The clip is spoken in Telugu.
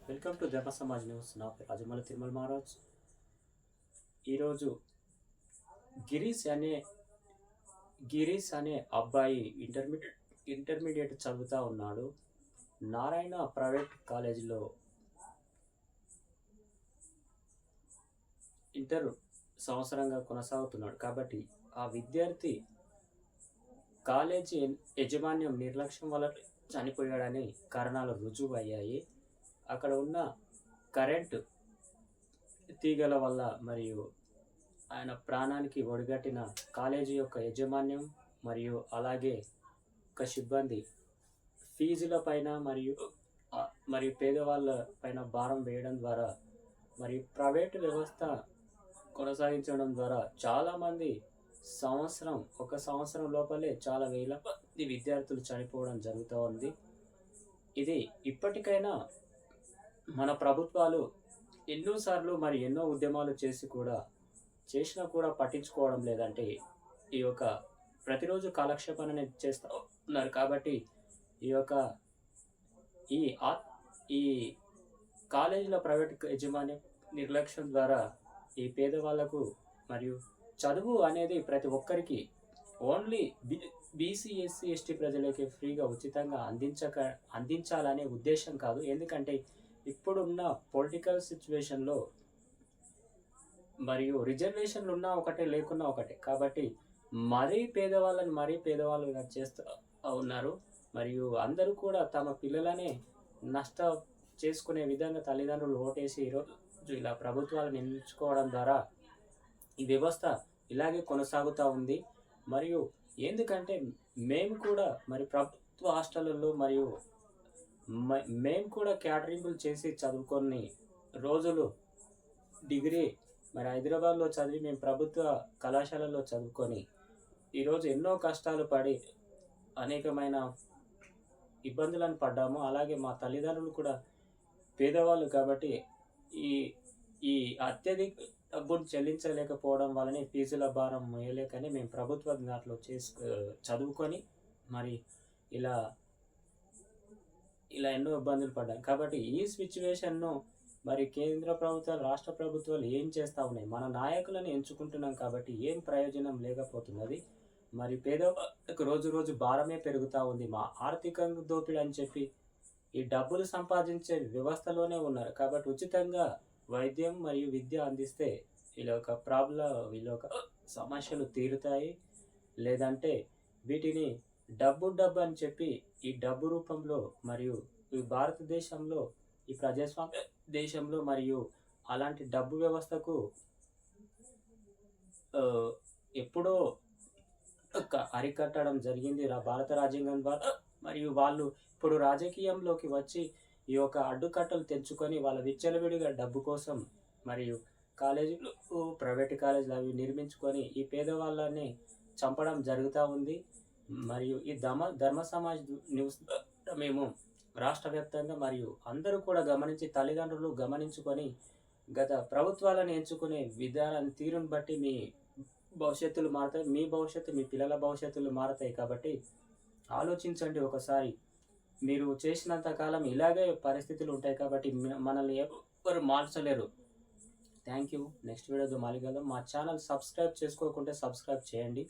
వెల్కమ్ టు ధర్మ సమాజ్ న్యూస్. నా పేరు రాజమౌళి తిరుమల మహారాజ్. ఈరోజు గిరీష్ అనే అబ్బాయి ఇంటర్మీడియట్ చదువుతూ ఉన్నాడు. నారాయణ ప్రైవేట్ కాలేజీలో ఇంటర్ సంవత్సరంగా కొనసాగుతున్నాడు. కాబట్టి ఆ విద్యార్థి కాలేజీ యాజమాన్యం నిర్లక్ష్యం వల్ల చనిపోయాడని కారణాలు రుజువు అయ్యాయి. అక్కడ ఉన్న కరెంటు తీగల వల్ల మరియు ఆయన ప్రాణానికి ఒడిగట్టిన కాలేజీ యొక్క యాజమాన్యం మరియు అలాగే ఒక సిబ్బంది ఫీజుల పైన మరియు పేదవాళ్ళ పైన భారం వేయడం ద్వారా మరియు ప్రైవేటు వ్యవస్థ కొనసాగించడం ద్వారా చాలామంది ఒక సంవత్సరం లోపలే చాలా వేల మంది విద్యార్థులు చనిపోవడం జరుగుతూ ఉంది. ఇది ఇప్పటికైనా మన ప్రభుత్వాలు ఎన్నోసార్లు ఎన్నో ఉద్యమాలు చేసినా కూడా పట్టించుకోవడం లేదంటే ఈ యొక్క ప్రతిరోజు కాలక్షేపణ చేస్తూ ఉన్నారు. కాబట్టి ఈ కాలేజీల ప్రైవేట్ యాజమాన్యం నిర్లక్ష్యం ద్వారా ఈ పేదవాళ్లకు మరియు చదువు అనేది ప్రతి ఒక్కరికి ఓన్లీ బీసీ ఎస్సీ ఎస్టీ ప్రజలకి ఫ్రీగా ఉచితంగా అందించాలనే ఉద్దేశం కాదు. ఎందుకంటే ఇప్పుడున్న పొలిటికల్ సిచ్యువేషన్లో మరియు రిజర్వేషన్లు ఉన్నా ఒకటే లేకున్నా ఒకటే. కాబట్టి మరీ పేదవాళ్ళుగా చేస్తూ ఉన్నారు. మరియు అందరూ కూడా తమ పిల్లలనే నష్టం చేసుకునే విధంగా తల్లిదండ్రులు ఓటేసి ఈరోజు ఇలా ప్రభుత్వాలను నియమించుకోవడం ద్వారా ఈ వ్యవస్థ ఇలాగే కొనసాగుతూ ఉంది. మరియు ఎందుకంటే మేము కూడా ప్రభుత్వ హాస్టళ్ళల్లో మరియు మేము కూడా క్యాటరింగ్లు చేసి చదువుకొని రోజులు డిగ్రీ హైదరాబాద్లో చదివి మేము ప్రభుత్వ కళాశాలలో చదువుకొని ఈరోజు ఎన్నో కష్టాలు పడి అనేకమైన ఇబ్బందులను పడ్డాము. అలాగే మా తల్లిదండ్రులు కూడా పేదవాళ్ళు కాబట్టి ఈ అత్యధిక డబ్బును చెల్లించలేకపోవడం వల్లనే ఫీజుల భారం మోయలేకని మేము ప్రభుత్వ దాంట్లో చదువుకొని ఇలా ఎన్నో ఇబ్బందులు పడ్డాం. కాబట్టి ఈ సిచ్యువేషన్ను కేంద్ర ప్రభుత్వాలు రాష్ట్ర ప్రభుత్వాలు ఏం చేస్తూ ఉన్నాయి? మన నాయకులను ఎంచుకుంటున్నాం కాబట్టి ఏం ప్రయోజనం లేకపోతున్నది. పేదవాళ్ళకు రోజు భారమే పెరుగుతూ ఉంది. మా ఆర్థిక దోపిడీ అని చెప్పి ఈ డబ్బులు సంపాదించే వ్యవస్థలోనే ఉన్నారు. కాబట్టి ఉచితంగా వైద్యం మరియు విద్య అందిస్తే వీళ్ళ సమస్యలు తీరుతాయి. లేదంటే వీటిని డబ్బు అని చెప్పి ఈ డబ్బు రూపంలో మరియు ఈ భారతదేశంలో ఈ ప్రజాస్వామ్య దేశంలో మరియు అలాంటి డబ్బు వ్యవస్థకు ఎప్పుడో అరికట్టడం జరిగింది భారత రాజ్యాంగం ద్వారా. మరియు వాళ్ళు ఇప్పుడు రాజకీయంలోకి వచ్చి ఈ యొక్క అడ్డుకట్టలు తెంచుకొని వాళ్ళ విచ్చలవిడిగా డబ్బు కోసం మరియు కాలేజీలు ప్రైవేట్ కాలేజీలు అవి నిర్మించుకొని ఈ పేదవాళ్ళని చంపడం జరుగుతూ ఉంది. మరియు ఈ ధర్మ సమాజ్ న్యూస్ మేము రాష్ట్ర వ్యాప్తంగా మరియు అందరూ కూడా గమనించి తల్లిదండ్రులు గమనించుకొని గత ప్రభుత్వాలను ఎంచుకునే విధానాన్ని తీరును బట్టి మీ భవిష్యత్తులు మారుతాయి. మీ భవిష్యత్తు మీ పిల్లల భవిష్యత్తులు మారుతాయి. కాబట్టి ఆలోచించండి ఒకసారి. మీరు చేసినంత కాలం ఇలాగే పరిస్థితులు ఉంటాయి. కాబట్టి మనల్ని ఎవరు మార్చలేరు. Thank you. నెక్స్ట్ వీడియోతో మళ్ళీ కలుద్దాం. మా ఛానల్ సబ్స్క్రైబ్ చేసుకోకుంటే సబ్స్క్రైబ్ చేయండి.